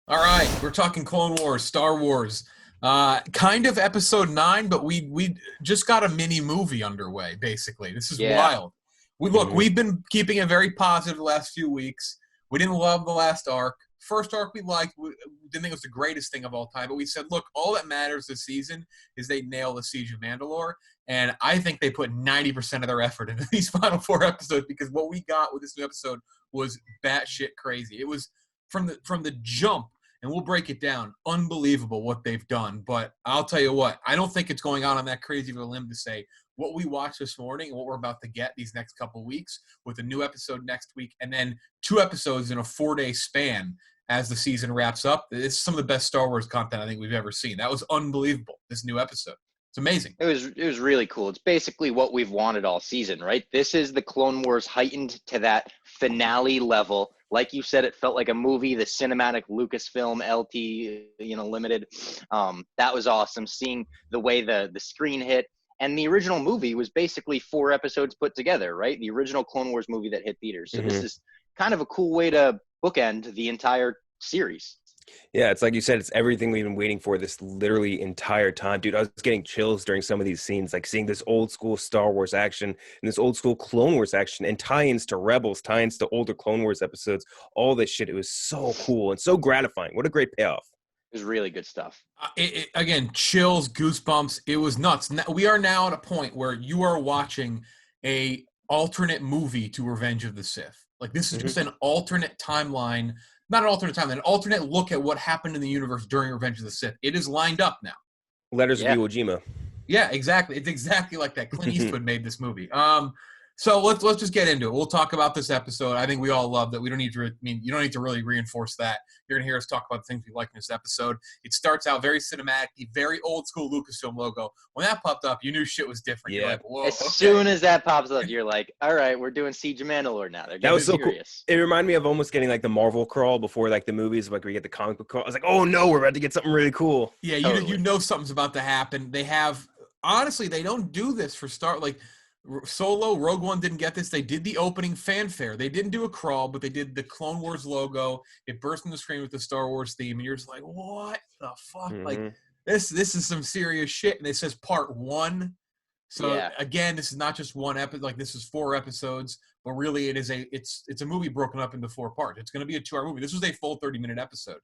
All right, we're talking Clone Wars, Star Wars, kind of episode 9, but we just got a mini movie underway. Basically, this is wild. We've been keeping it very positive the last few weeks. We didn't love the last arc. First arc we liked. We didn't think it was the greatest thing of all time, but we said, look, all that matters this season is they nail the Siege of Mandalore, and I think they put 90% of their effort into these final 4 episodes because what we got with this new episode was batshit crazy. It was from the jump. And we'll break it down. Unbelievable what they've done. But I'll tell you what, I don't think it's going on that crazy of a limb to say what we watched this morning and what we're about to get these next couple of weeks with a new episode next week and then 2 episodes in a 4-day span as the season wraps up. It's some of the best Star Wars content I think we've ever seen. That was unbelievable, this new episode. It's amazing. It was really cool. It's basically what we've wanted all season, right? This is the Clone Wars heightened to that finale level. Like you said, it felt like a movie, the cinematic Lucasfilm LT, limited. That was awesome. Seeing the way the screen hit. And the original movie was basically 4 episodes put together, right? The original Clone Wars movie that hit theaters. So this is kind of a cool way to bookend the entire series. Yeah, it's like you said, it's everything we've been waiting for this literally entire time. Dude, I was getting chills during some of these scenes, like seeing this old school Star Wars action and this old school Clone Wars action and tie-ins to Rebels, tie-ins to older Clone Wars episodes, all this shit. It was so cool and so gratifying. What a great payoff. It was really good stuff. Again, chills, goosebumps. It was nuts. We are now at a point where you are watching a alternate movie to Revenge of the Sith. Like this is just an alternate timeline. Not an alternate timeline, an alternate look at what happened in the universe during Revenge of the Sith. It is lined up now. Letters of Iwo Jima. Yeah, exactly. It's exactly like that. Clint Eastwood made this movie. So let's just get into it. We'll talk about this episode. I think we all love that. We don't need to. You don't need to really reinforce that. You're gonna hear us talk about the things we like in this episode. It starts out very cinematic, very old school Lucasfilm logo. When that popped up, you knew shit was different. Yeah. You're like, whoa. As soon as that pops up, you're like, all right, we're doing Siege of Mandalore now. They're That was so serious. cool. It reminded me of almost getting like the Marvel crawl before like the movies, like we get the comic book crawl. I was like, oh no, we're about to get something really cool. Yeah, Totally. you know something's about to happen. They have honestly, they don't do this for Solo, Rogue One didn't get this. They did the opening fanfare. They didn't do a crawl, but they did the Clone Wars logo. It burst on the screen with the Star Wars theme, and you're just like, what the fuck? Like, this is some serious shit. And it says part 1. So, again, this is not just one episode. Like, this is 4 episodes, but really it's a movie broken up into 4 parts. It's going to be a 2-hour movie. This was a full 30-minute episode.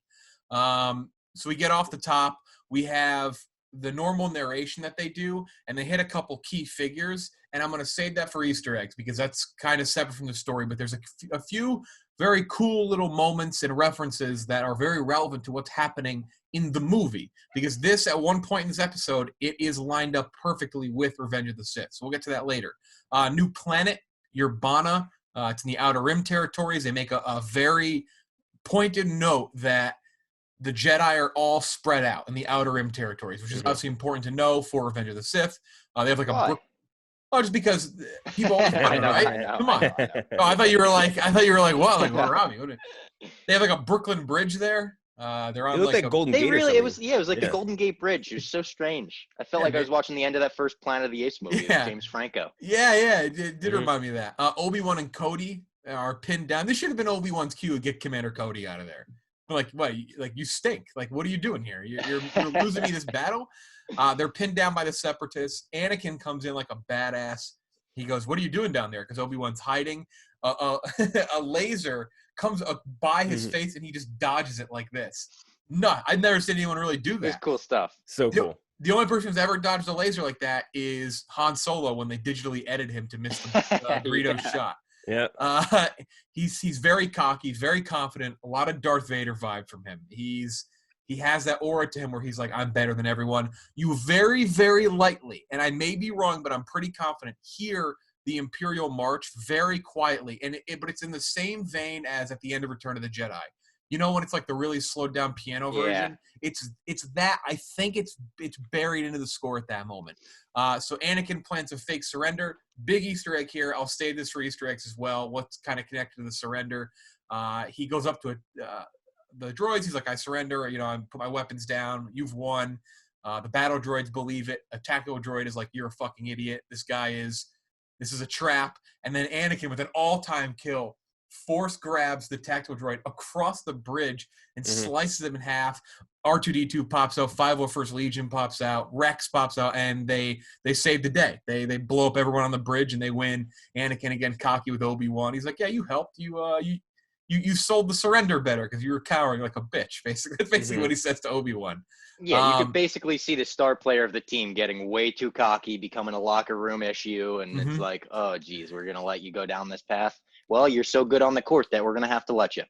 So we get off the top. We have the normal narration that they do, and they hit a couple key figures, and I'm going to save that for Easter eggs because that's kind of separate from the story, but there's a few very cool little moments and references that are very relevant to what's happening in the movie, because this, at one point in this episode, it is lined up perfectly with Revenge of the Sith, so we'll get to that later. New planet, Urbana, it's in the Outer Rim territories. They make a very pointed note that the Jedi are all spread out in the Outer Rim territories, which is obviously important to know for Revenge of the Sith. They have like a just because people always want it, right? Come on. Oh, I thought you were like, what? Like, Robbie? They have like a Brooklyn Bridge there. They're on like Golden Gate. It was like the Golden Gate Bridge. It was so strange. I felt like I was watching the end of that first Planet of the Apes movie with James Franco. Yeah, it did remind me of that. Obi-Wan and Cody are pinned down. This should have been Obi-Wan's cue to get Commander Cody out of there. Like, what? Like, you stink. Like, what are you doing here? You're losing me this battle? They're pinned down by the Separatists. Anakin comes in like a badass. He goes, what are you doing down there? Because Obi-Wan's hiding. A laser comes by his face, and he just dodges it like this. No, I've never seen anyone really do that. It's cool stuff. So cool. The only person who's ever dodged a laser like that is Han Solo when they digitally edited him to miss the Dorito shot. Yeah. He's very cocky, he's very confident, a lot of Darth Vader vibe from him. He has that aura to him where he's like, I'm better than everyone. You very, very lightly, and I may be wrong, but I'm pretty confident, hear the Imperial March very quietly, but it's in the same vein as at the end of Return of the Jedi. You know, when it's like the really slowed down piano version? It's that. I think it's buried into the score at that moment. So Anakin plans a fake surrender. Big Easter egg here. I'll save this for Easter eggs as well. What's kind of connected to the surrender? He goes up to the droids. He's like, I surrender. I put my weapons down. You've won. The battle droids believe it. A tactical droid is like, you're a fucking idiot. This is a trap. And then Anakin with an all-time kill force grabs the tactical droid across the bridge and slices him in half. R2-D2 pops out, 501st Legion pops out, Rex pops out, and they save the day. They blow up everyone on the bridge and they win. Anakin again cocky with Obi-Wan. He's like, yeah, you helped. You sold the surrender better because you were cowering like a bitch. Basically, that's basically what he says to Obi-Wan. Yeah, you could basically see the star player of the team getting way too cocky, becoming a locker room issue, and it's like, oh, geez, we're gonna let you go down this path. Well, you're so good on the court that we're gonna have to let you.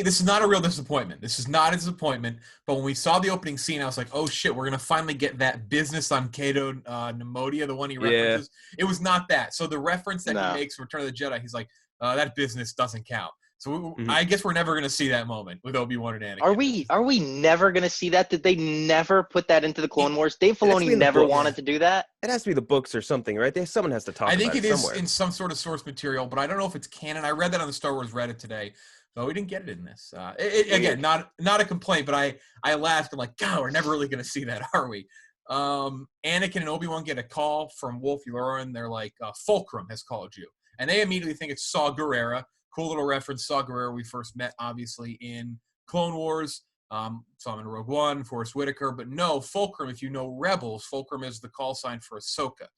This is not a real disappointment. This is not a disappointment. But when we saw the opening scene, I was like, oh shit, we're gonna finally get that business on Cato Nemodia, the one he references. It was not that. So the reference that he makes, Return of the Jedi, he's like, that business doesn't count. So I guess we're never gonna see that moment with Obi-Wan and Anakin. Are we never gonna see that? Did they never put that into the Clone Wars? Dave Filoni never wanted to do that. It has to be the books or something, right? Someone has to talk. I think it is in some sort of source material, but I don't know if it's canon. I read that on the Star Wars Reddit today. So we didn't get it in this. Again, not a complaint, but I laughed. I'm like, God, we're never really going to see that, are we? Anakin and Obi-Wan get a call from Wolf Yularen. They're like, Fulcrum has called you. And they immediately think it's Saw Gerrera. Cool little reference. Saw Gerrera we first met, obviously, in Clone Wars. Saw him in Rogue One, Forrest Whitaker. But no, Fulcrum, if you know Rebels, Fulcrum is the call sign for Ahsoka.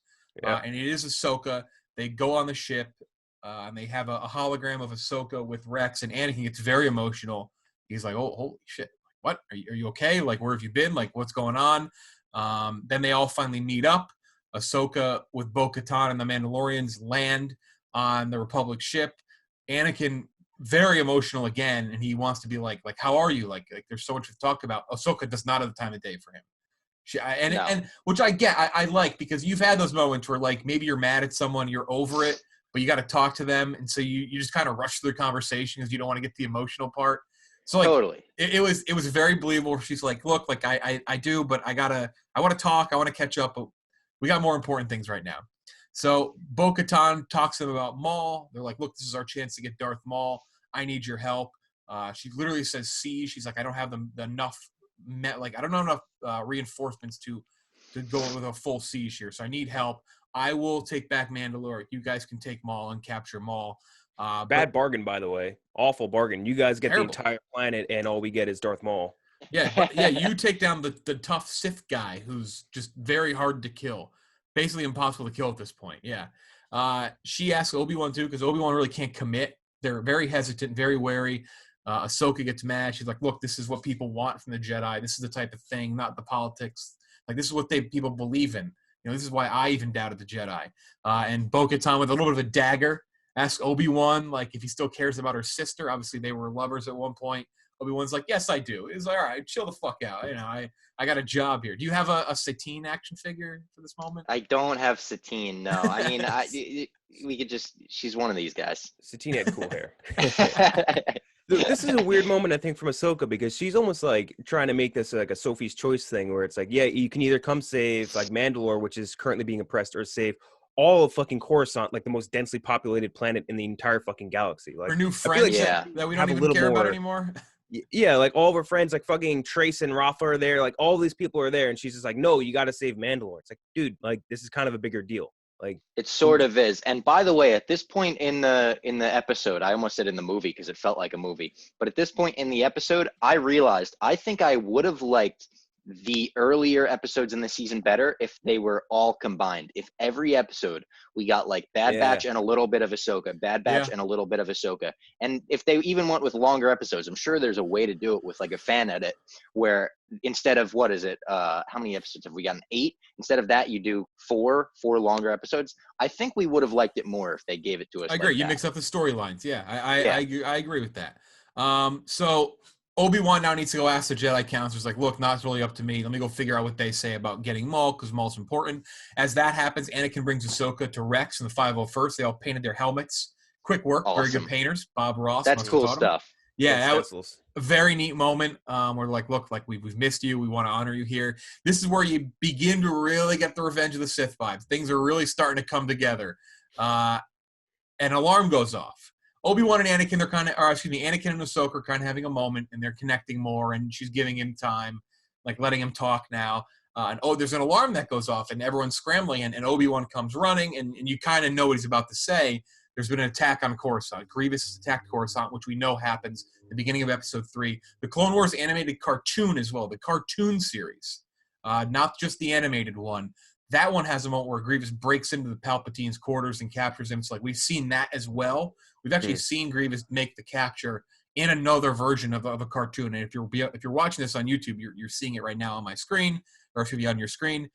Yeah. And it is Ahsoka. They go on the ship. And they have a hologram of Ahsoka with Rex, and Anakin gets very emotional. He's like, oh, holy shit. What? Are you okay? Like, where have you been? Like, what's going on? Then they all finally meet up. Ahsoka with Bo-Katan and the Mandalorians land on the Republic ship. Anakin, very emotional again, and he wants to be like, how are you? Like there's so much to talk about. Ahsoka does not have the time of day for him. And which I get, I like, because you've had those moments where, like, maybe you're mad at someone, you're over it, but you got to talk to them, and so you just kind of rush through the conversation because you don't want to get the emotional part. So, like, totally, it was very believable. She's like, look, like I do, but I want to talk, I want to catch up, but we got more important things right now. So Bo-Katan talks to them about Maul. They're like, look, this is our chance to get Darth Maul. I need your help. She literally says, "See." She's like, I don't have enough reinforcements to go with a full siege here, so I need help. I will take back Mandalore. You guys can take Maul and capture Maul. Bad bargain, by the way. Awful bargain. You guys get terrible. The entire planet, and all we get is Darth Maul. Yeah, but you take down the tough Sith guy who's just very hard to kill. Basically impossible to kill at this point, yeah. She asks Obi-Wan, too, because Obi-Wan really can't commit. They're very hesitant, very wary. Ahsoka gets mad. She's like, look, this is what people want from the Jedi. This is the type of thing, not the politics. Like, this is what people believe in. This is why I even doubted the Jedi. And Bo-Katan, with a little bit of a dagger, asks Obi-Wan, like, if he still cares about her sister. Obviously, they were lovers at one point. Obi-Wan's like, yes, I do. He's like, all right, chill the fuck out. I got a job here. Do you have a Satine action figure for this moment? I don't have Satine, no. I mean, we could just – she's one of these guys. Satine had cool hair. This is a weird moment, I think, from Ahsoka, because she's almost like trying to make this like a Sophie's Choice thing where it's like, yeah, you can either come save like Mandalore, which is currently being oppressed, or save all of fucking Coruscant, like the most densely populated planet in the entire fucking galaxy. Like, her new friends like that we don't even care about anymore. Yeah, like all of her friends, like fucking Trace and Rafa are there. Like all these people are there, and she's just like, no, you got to save Mandalore. It's like, dude, like this is kind of a bigger deal. Like it sort of is. And by the way, at this point in the episode, I almost said in the movie because it felt like a movie, but at this point in the episode, I realized I think I would have liked the earlier episodes in the season better if they were all combined. If every episode we got like Bad Batch and a little bit of Ahsoka, Bad Batch and a little bit of Ahsoka. And if they even went with longer episodes, I'm sure there's a way to do it with like a fan edit where instead of how many episodes have we gotten? 8? Instead of that, you do 4 longer episodes. I think we would have liked it more if they gave it to us. I agree. You mix up the storylines. Yeah, I agree with that. So Obi-Wan now needs to go ask the Jedi Council. Like, look, not really up to me. Let me go figure out what they say about getting Maul, because Maul's important. As that happens, Anakin brings Ahsoka to Rex and the 501st. They all painted their helmets. Quick work. Awesome. Very good painters. Bob Ross. That's cool stuff. Yeah, that was a very neat moment. Where like, look, like we've missed you. We want to honor you here. This is where you begin to really get the Revenge of the Sith vibes. Things are really starting to come together. An alarm goes off. Obi-Wan and Anakin, Anakin and Ahsoka are kind of having a moment, and they're connecting more, and she's giving him time, like letting him talk now. There's an alarm that goes off, and everyone's scrambling, and Obi-Wan comes running, and you kind of know what he's about to say. there's been an attack on Coruscant. Grievous has attacked Coruscant, which we know happens at the beginning of episode 3. The Clone Wars animated cartoon as well, the cartoon series, not just the animated one. That one has a moment where Grievous breaks into the Palpatine's quarters and captures him. So like we've seen that as well. We've actually seen Grievous make the capture in another version of a cartoon. And if you're watching this on YouTube, you're seeing it right now on my screen, or it should be on your screen.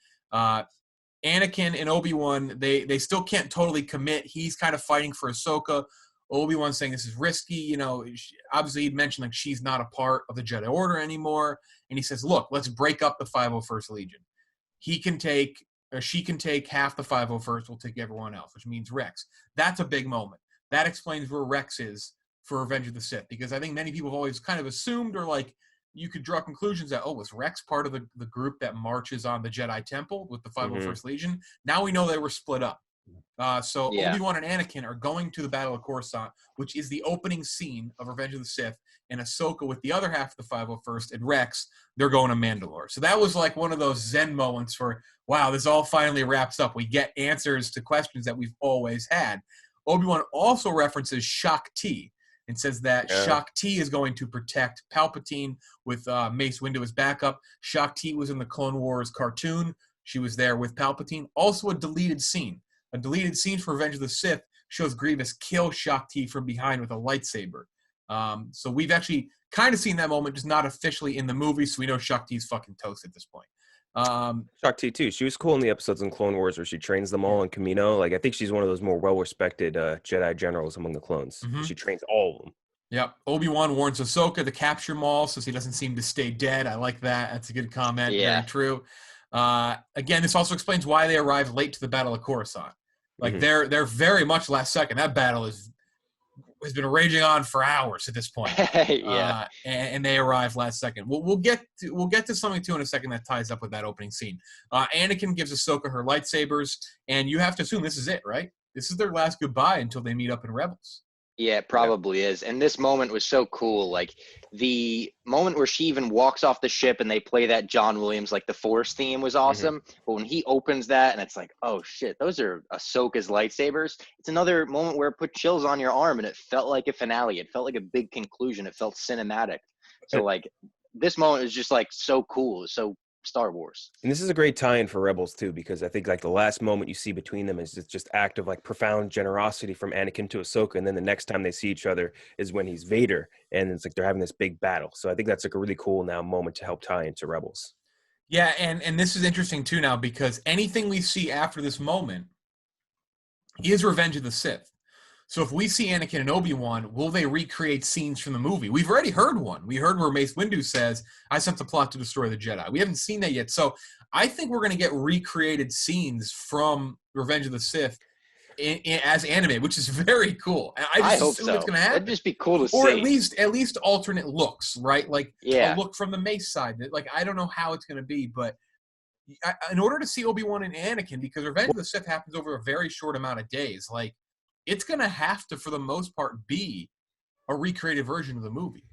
Anakin and Obi-Wan, they still can't totally commit. He's kind of fighting for Ahsoka. Obi-Wan saying this is risky. You know, obviously he'd mentioned like she's not a part of the Jedi Order anymore. And he says, look, let's break up the 501st Legion. She can take half the 501st. We'll take everyone else, which means Rex. That's a big moment. That explains where Rex is for Revenge of the Sith, because I think many people have always kind of assumed, or like you could draw conclusions that, was Rex part of the group that marches on the Jedi Temple with the 501st Legion? Now we know they were split up. So Obi-Wan and Anakin are going to the Battle of Coruscant, which is the opening scene of Revenge of the Sith, and Ahsoka with the other half of the 501st and Rex, they're going to Mandalore. So that was like one of those Zen moments for, wow, this all finally wraps up. We get answers to questions that we've always had. Obi-Wan also references Shaak Ti and says that Shaak Ti is going to protect Palpatine with Mace Windu as backup. Shaak Ti was in the Clone Wars cartoon. She was there with Palpatine. Also a deleted scene. A deleted scene for Revenge of the Sith shows Grievous kill Shaak Ti from behind with a lightsaber. So we've actually kind of seen that moment, just not officially in the movie, so we know Shaak Ti's fucking toast at this point. Shaak Ti too. She was cool in the episodes in Clone Wars where she trains them all in Kamino. Like I think she's one of those more well-respected Jedi generals among the clones. She trains all of them. Yep. Obi-Wan warns Ahsoka to capture Maul, so he doesn't seem to stay dead. I like that. That's a good comment. Yeah. Very true. Again, this also explains why they arrived late to the Battle of Coruscant. Like they're very much last second. That battle has been raging on for hours at this point. And they arrive last second. We'll get to something too in a second that ties up with that opening scene. Anakin gives Ahsoka her lightsabers, and you have to assume this is it, right? This is their last goodbye until they meet up in Rebels. Yeah, it probably is. And this moment was so cool. Like the moment where she even walks off the ship and they play that John Williams, like the Force theme was awesome. But when he opens that and it's like, oh shit, those are Ahsoka's lightsabers. It's another moment where it put chills on your arm and it felt like a finale. It felt like a big conclusion. It felt cinematic. So like this moment is just like so cool. So Star Wars. And this is a great tie-in for Rebels too, because I think like the last moment you see between them is just act of like profound generosity from Anakin to Ahsoka, and then the next time they see each other is when he's Vader, and it's like they're having this big battle. So I think that's like a really cool now moment to help tie into Rebels. Yeah, and this is interesting too now, because anything we see after this moment is Revenge of the Sith. So if we see Anakin and Obi-Wan, will they recreate scenes from the movie? We've already heard one. We heard where Mace Windu says, I sent the plot to destroy the Jedi. We haven't seen that yet. So I think we're going to get recreated scenes from Revenge of the Sith as anime, which is very cool. I hope so. It's going to happen. It'd just be cool to see. Or at least alternate looks, right? Like a look from the Mace side. Like I don't know how it's going to be, but in order to see Obi-Wan and Anakin, because Revenge of the Sith happens over a very short amount of days, like it's going to have to, for the most part, be a recreated version of the movie.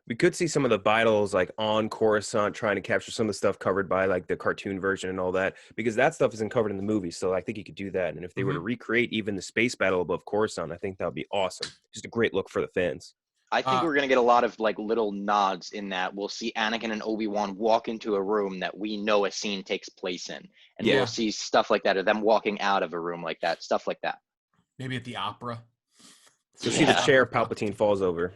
We could see some of the battles like on Coruscant trying to capture some of the stuff covered by like the cartoon version and all that, because that stuff isn't covered in the movie. So I think you could do that. And if they were to recreate even the space battle above Coruscant, I think that would be awesome. Just a great look for the fans. I think we're going to get a lot of like little nods in that. We'll see Anakin and Obi-Wan walk into a room that we know a scene takes place in. And we'll see stuff like that, or them walking out of a room like that, stuff like that. Maybe at the opera. You'll see the chair Palpatine falls over.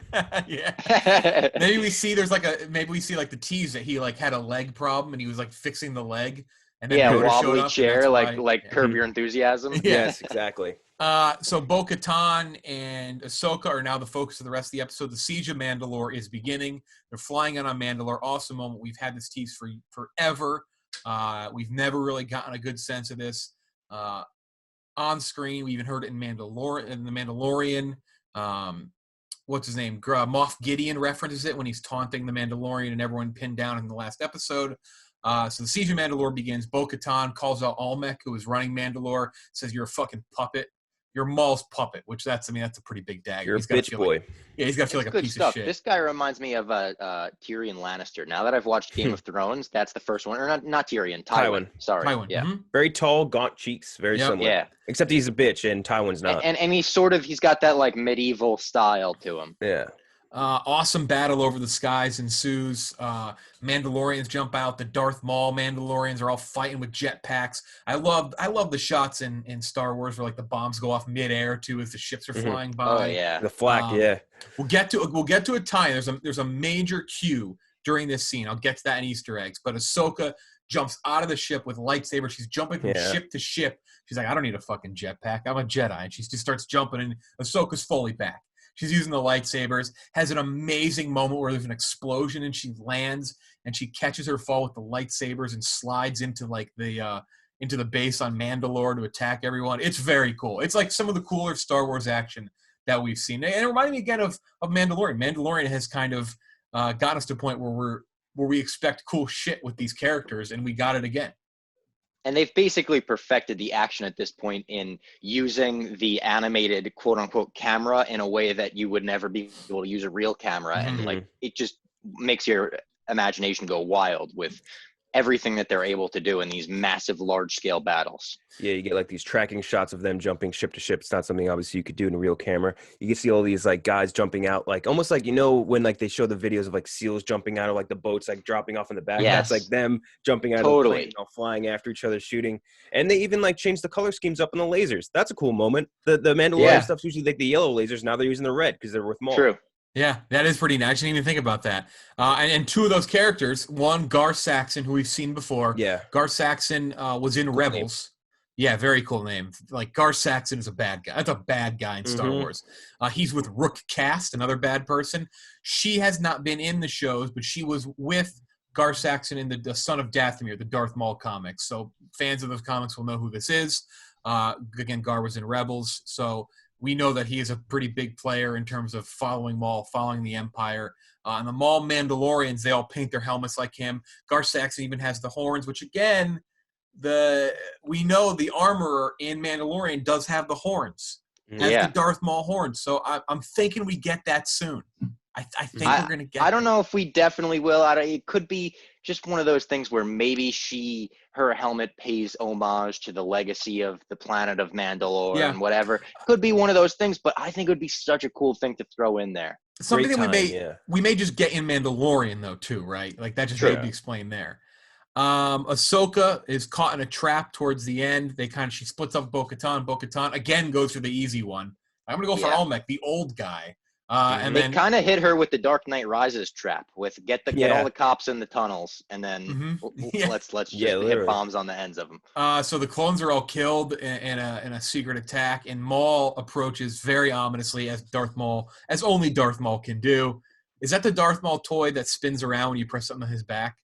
Maybe we see like the tease that he like had a leg problem and he was like fixing the leg. And then wobbly chair, like Curb Your Enthusiasm. Yes, exactly. So Bo-Katan and Ahsoka are now the focus of the rest of the episode. The Siege of Mandalore is beginning. They're flying in on Mandalore. Awesome moment. We've had this tease for forever. We've never really gotten a good sense of this on screen. We even heard it in The Mandalorian. What's his name? Moff Gideon references it when he's taunting the Mandalorian and everyone pinned down in the last episode. So the Siege of Mandalore begins. Bo-Katan calls out Almec, who is running Mandalore, says, you're a fucking puppet. you're Maul's puppet, which that's a pretty big dagger. You're a bitch boy. He's got to feel like a good piece stuff. of shit. This guy reminds me of Tyrion Lannister. Now that I've watched Game of Thrones, that's the first one. Or not Tyrion, Tywin. Sorry. Tywin. Yeah. Mm-hmm. Very tall, gaunt cheeks, very similar. Yeah. Except he's a bitch and Tywin's not. And he's got that like medieval style to him. Yeah. Awesome battle over the skies ensues. Mandalorians jump out. The Darth Maul Mandalorians are all fighting with jetpacks. I love the shots in Star Wars where like the bombs go off midair too as the ships are flying by. Oh yeah, the flak. Yeah, we'll get to a tie. There's a major cue during this scene. I'll get to that in Easter eggs. But Ahsoka jumps out of the ship with lightsaber. She's jumping from ship to ship. She's like, I don't need a fucking jetpack. I'm a Jedi. And she just starts jumping, and Ahsoka's fully back. She's using the lightsabers, has an amazing moment where there's an explosion and she lands and she catches her fall with the lightsabers and slides into like into the base on Mandalore to attack everyone. It's very cool. It's like some of the cooler Star Wars action that we've seen. And it reminded me again of Mandalorian. Mandalorian has kind of got us to a point where we expect cool shit with these characters, and we got it again. And they've basically perfected the action at this point in using the animated quote unquote camera in a way that you would never be able to use a real camera. Mm-hmm. And like, it just makes your imagination go wild with everything that they're able to do in these massive, large scale battles. Yeah, you get like these tracking shots of them jumping ship to ship. It's not something obviously you could do in a real camera. You can see all these like guys jumping out, like almost like, when like they show the videos of like SEALs jumping out of like the boats, like dropping off in the back. Yes. That's like them jumping out of the plane, flying after each other, shooting. And they even like changed the color schemes up on the lasers. That's a cool moment. The Mandalorian stuff's usually like the yellow lasers. Now they're using the red because they're with Maul. True. Yeah, that is pretty nice. I didn't even think about that. And two of those characters, one, Gar Saxon, who we've seen before. Yeah. Gar Saxon was in Rebels. Name. Yeah, very cool name. Like, Gar Saxon is a bad guy. That's a bad guy in Star Wars. He's with Rook Cast, another bad person. She has not been in the shows, but she was with Gar Saxon in the Son of Dathomir, the Darth Maul comics. So fans of those comics will know who this is. Again, Gar was in Rebels, so we know that he is a pretty big player in terms of following Maul, following the Empire. And the Maul Mandalorians, they all paint their helmets like him. Gar Saxon even has the horns, which again, we know the armorer in Mandalorian does have the horns, has the Darth Maul horns. So I'm thinking we get that soon. I think we're going to get I don't know if we definitely will. It could be just one of those things where maybe her helmet pays homage to the legacy of the planet of Mandalore and whatever. Could be one of those things, but I think it would be such a cool thing to throw in there. Something that we may just get in Mandalorian though too, right? Like that just may be explained there. Ahsoka is caught in a trap towards the end. She splits up Bo-Katan. Bo-Katan again goes for the easy one. I'm gonna go for Almec, the old guy. And they then kind of hit her with the Dark Knight Rises trap with get all the cops in the tunnels and then let's just hit bombs on the ends of them. So the clones are all killed in a secret attack, and Maul approaches very ominously as only Darth Maul can do. Is that the Darth Maul toy that spins around when you press something on his back?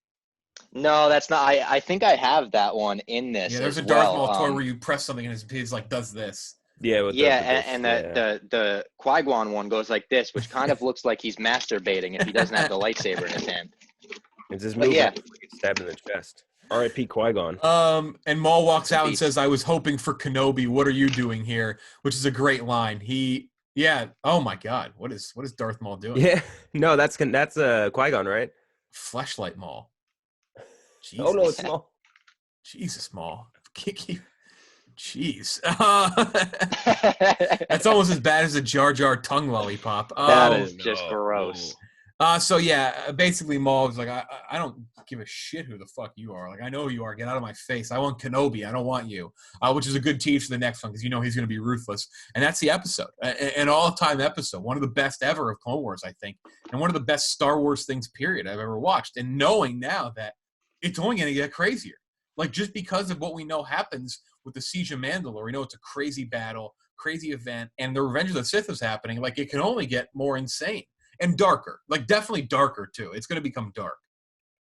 No, that's not. I think I have that one in this. Yeah, there's a Darth Maul toy where you press something and his like does this. Yeah, the Qui-Gon one goes like this, which kind of looks like he's masturbating if he doesn't have the lightsaber in his hand. It's his move. Yeah, gets stabbed in the chest. R.I.P. Qui-Gon. And Maul walks out and says, "I was hoping for Kenobi. What are you doing here?" Which is a great line. Oh my God, what is Darth Maul doing? Yeah, no, that's Qui-Gon, right? Fleshlight Maul. Jesus. Oh no, it's Maul. Jesus, Maul. Jeez. That's almost as bad as a Jar Jar tongue lollipop. That is just gross. So yeah, basically Maul was like, I don't give a shit who the fuck you are. Like, I know who you are. Get out of my face. I want Kenobi. I don't want you. Which is a good tease for the next one because he's going to be ruthless. And that's the episode. An all-time episode. One of the best ever of Clone Wars, I think. And one of the best Star Wars things, period, I've ever watched. And knowing now that it's only going to get crazier. Like, just because of what we know happens with the Siege of Mandalore, we know it's a crazy battle, crazy event, and the Revenge of the Sith is happening. Like, it can only get more insane and darker. Like, definitely darker, too. It's going to become dark.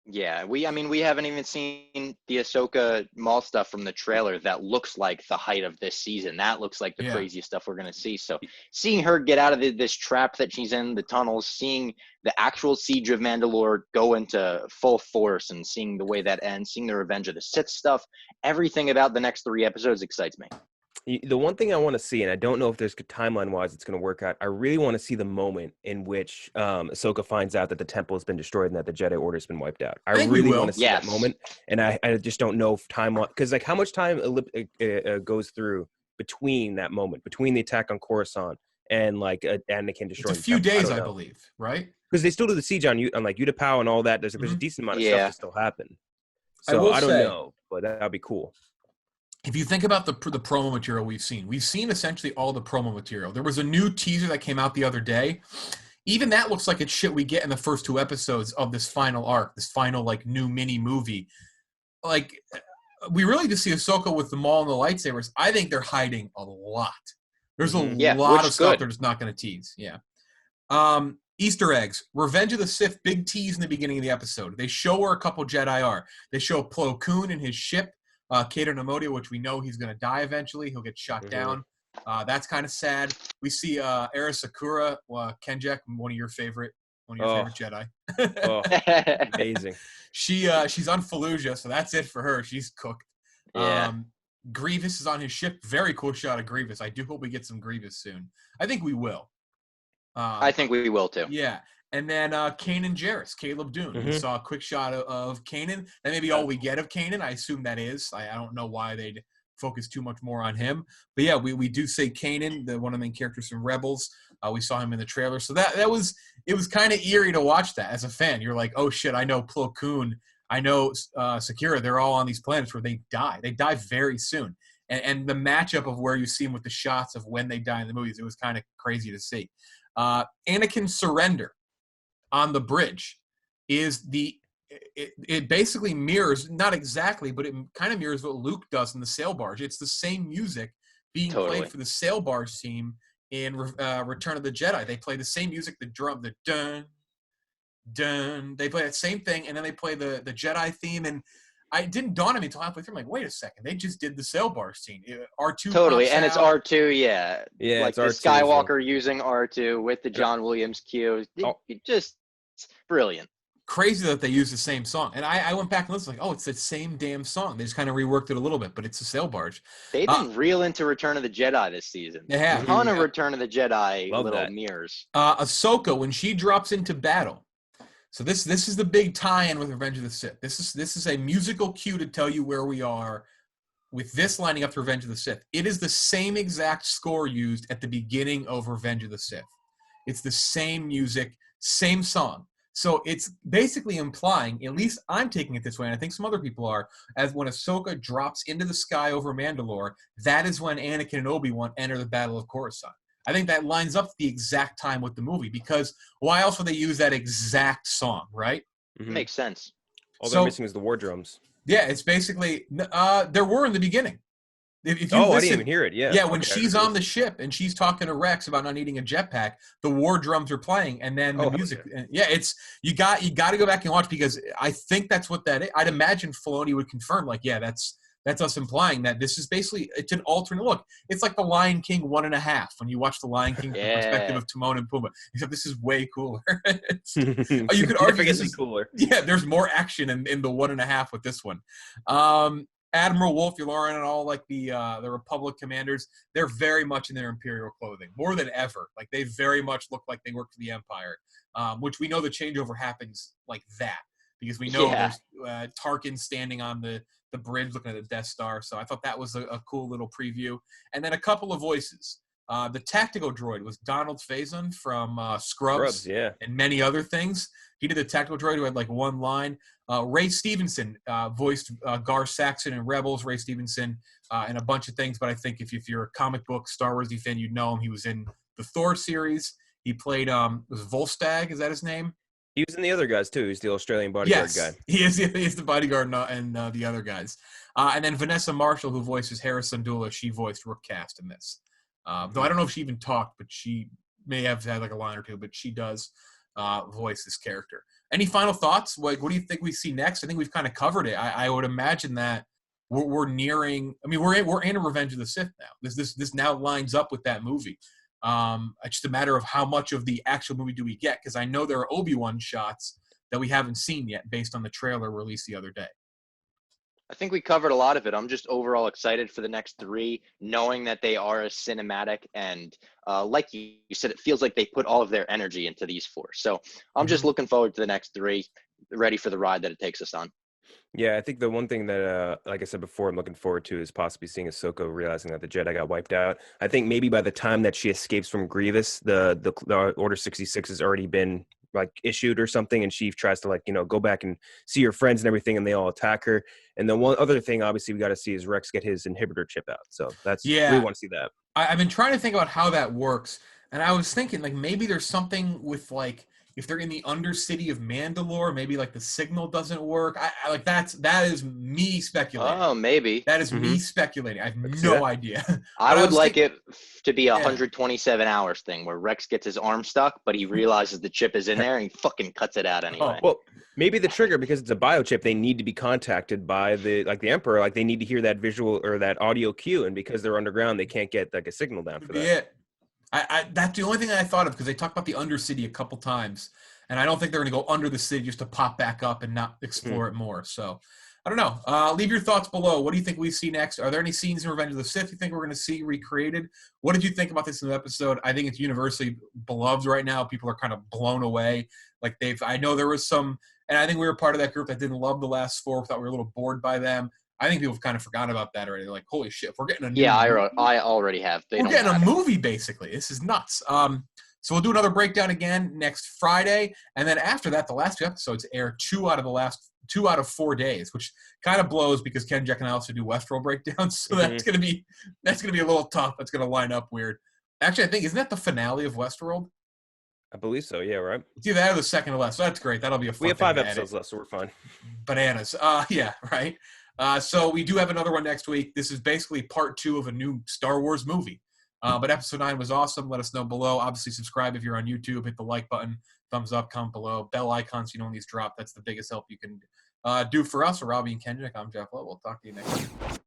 Yeah, we haven't even seen the Ahsoka Maul stuff from the trailer that looks like the height of this season. That looks like the craziest stuff we're going to see. So seeing her get out of this trap that she's in, the tunnels, seeing the actual Siege of Mandalore go into full force and seeing the way that ends, seeing the Revenge of the Sith stuff, everything about the next 3 episodes excites me. The one thing I want to see, and I don't know if there's timeline-wise it's going to work out, I really want to see the moment in which Ahsoka finds out that the temple has been destroyed and that the Jedi Order has been wiped out. I think we really will. want to see that moment, and I just don't know if timeline, because like how much time goes through between that moment, between the attack on Coruscant and like Anakin destroying It's a few the temple. days, I believe, right? Because they still do the siege on like Utapau and all that. There's a decent amount of stuff to still happen. So I don't know, but that'd be cool. If you think about the promo material we've seen essentially all the promo material. There was a new teaser that came out the other day. Even that looks like it's shit we get in the first 2 episodes of this final arc, this final like new mini movie. Like we really just see Ahsoka with the Maul and the lightsabers. I think they're hiding a lot. There's a lot of stuff they're just not going to tease. Yeah. Easter eggs. Revenge of the Sith, big tease in the beginning of the episode. They show where a couple Jedi are. They show Plo Koon and his ship. Kato Namodia, which we know he's going to die eventually. He'll get shot down. That's kind of sad. We see Era Sakura, KenJac, one of your favorite Jedi. Amazing. She's on Fallujah, so that's it for her. She's cooked. Yeah. Grievous is on his ship. Very cool shot of Grievous. I do hope we get some Grievous soon. I think we will. I think we will too. Yeah. And then Kanan Jarrus, Caleb Dune. We saw a quick shot of Kanan. That may be all we get of Kanan. I assume that is. I don't know why they'd focus too much more on him. But yeah, we do say Kanan, one of the main characters from Rebels. We saw him in the trailer. So it was kind of eerie to watch that as a fan. You're like, oh shit, I know Plo Koon. I know Sakura. They're all on these planets where they die. They die very soon. And the matchup of where you see them with the shots of when they die in the movies, it was kind of crazy to see. Anakin's surrender on the bridge is it basically mirrors, not exactly, but it kind of mirrors what Luke does in the sail barge. It's the same music being played for the sail barge team in Return of the Jedi. They play the same music, the drum, the dun, dun. They play that same thing, and then they play the Jedi theme. And it didn't dawn on me until halfway through. I'm like, wait a second, they just did the sail barge scene. R2 totally, and it's out. R2, yeah. Like it's the R2 Skywalker using R2 with the John Williams cue. Just brilliant. Crazy that they use the same song. And I went back and listened, like, oh, it's the same damn song. They just kind of reworked it a little bit, but it's a sail barge. They've been real into Return of the Jedi this season. They have. A ton of Return of the Jedi Love mirrors. Ahsoka, when she drops into battle. So this is the big tie-in with Revenge of the Sith. This is a musical cue to tell you where we are with this lining up to Revenge of the Sith. It is the same exact score used at the beginning of Revenge of the Sith. It's the same music, same song. So it's basically implying, at least I'm taking it this way, and I think some other people are, as when Ahsoka drops into the sky over Mandalore, that is when Anakin and Obi-Wan enter the Battle of Coruscant. I think that lines up the exact time with the movie, because why else would they use that exact song, right? Makes sense. All they're missing is the war drums. Yeah, it's basically there were in the beginning. If you I didn't even hear it. Yeah, when she's on the ship and she's talking to Rex about not needing a jetpack, the war drums are playing, and then the music. Yeah, it's you got to go back and watch, because I think that's what that is. I'd imagine Filoni would confirm, like, yeah, that's us implying that this is basically, it's an alternate look. It's like the Lion King 1.5 when you watch the Lion King from the perspective of Timon and Pumbaa. Except this is way cooler. You could argue this is cooler. Yeah, there's more action in the 1.5 with this one. Admiral Wolf, Yularen, and all like the Republic commanders, they're very much in their Imperial clothing, more than ever. Like they very much look like they work for the Empire, which we know the changeover happens like that, because we know there's Tarkin standing on the bridge looking at the Death Star. So I thought that was a cool little preview. And then a couple of voices. The tactical droid was Donald Faison from Scrubs and many other things. He did the tactical droid who had like one line. Ray Stevenson voiced Gar Saxon in Rebels. Ray Stevenson in a bunch of things, but I think if you're a comic book Star Wars fan, you'd know him. He was in the Thor series. He played was Volstagg, is that his name? He was in the other guys too. He's the Australian bodyguard guy. He is the bodyguard and the other guys. And then Vanessa Marshall, who voices Hera Syndulla, she voiced Rook Cast in this. Though I don't know if she even talked, but she may have had like a line or two, but she does voice this character. Any final thoughts? What do you think we see next? I think we've kind of covered it. I would imagine that we're nearing. I mean, we're in a Revenge of the Sith now. This now lines up with that movie. It's just a matter of how much of the actual movie do we get, because I know there are Obi-Wan shots that we haven't seen yet based on the trailer released the other day. I think we covered a lot of it. I'm just overall excited for the next 3, knowing that they are as cinematic. And like you said, it feels like they put all of their energy into these 4. So I'm just looking forward to the next 3, ready for the ride that it takes us on. Yeah, I think the one thing that, like I said before, I'm looking forward to is possibly seeing Ahsoka realizing that the Jedi got wiped out. I think maybe by the time that she escapes from Grievous, the Order 66 has already been like issued or something, and she tries to go back and see her friends and everything, and they all attack her. And then one other thing, obviously, we got to see is Rex get his inhibitor chip out. So we want to see that. I've been trying to think about how that works, and I was thinking like maybe there's something with like if they're in the Undercity of Mandalore, maybe like the signal doesn't work. I like that is me speculating. Oh, maybe. That is me speculating. I have no idea. I would like it to be a 127 hours thing where Rex gets his arm stuck, but he realizes the chip is in there and he fucking cuts it out anyway. Well, maybe the trigger, because it's a biochip, they need to be contacted by the Emperor. Like they need to hear that visual or that audio cue, and because they're underground, they can't get like a signal down for that. Yeah. That's the only thing that I thought of, because they talked about the Undercity a couple times, and I don't think they're going to go under the city just to pop back up and not explore it more. So, I don't know. Leave your thoughts below. What do you think we see next? Are there any scenes in Revenge of the Sith you think we're going to see recreated? What did you think about this new episode? I think it's universally beloved right now. People are kind of blown away. Like I know there was some, and I think we were part of that group that didn't love the last 4. Thought we were a little bored by them. I think people have kind of forgotten about that already. They're like, holy shit, we're getting a new movie. I already have. We're getting a movie, basically. This is nuts. So we'll do another breakdown again next Friday. And then after that, the last 2 episodes air 2 out of 4 days, which kind of blows because KenJac and I also do Westworld breakdowns. So that's gonna be a little tough. That's gonna line up weird. Actually, I think, isn't that the finale of Westworld? I believe so. Yeah, right. It's either that or the second to last. So that's great. That'll be a fun. We have 5 episodes left, so we're fine. Bananas. Yeah, right. So we do have another one next week. This is basically part 2 of a new Star Wars movie. But episode 9 was awesome. Let us know below. Obviously, subscribe if you're on YouTube. Hit the like button, thumbs up, comment below, bell icon so you know when these drop. That's the biggest help you can do for us. For Robbie and KenJac, I'm Jeff Lowe. We'll talk to you next week.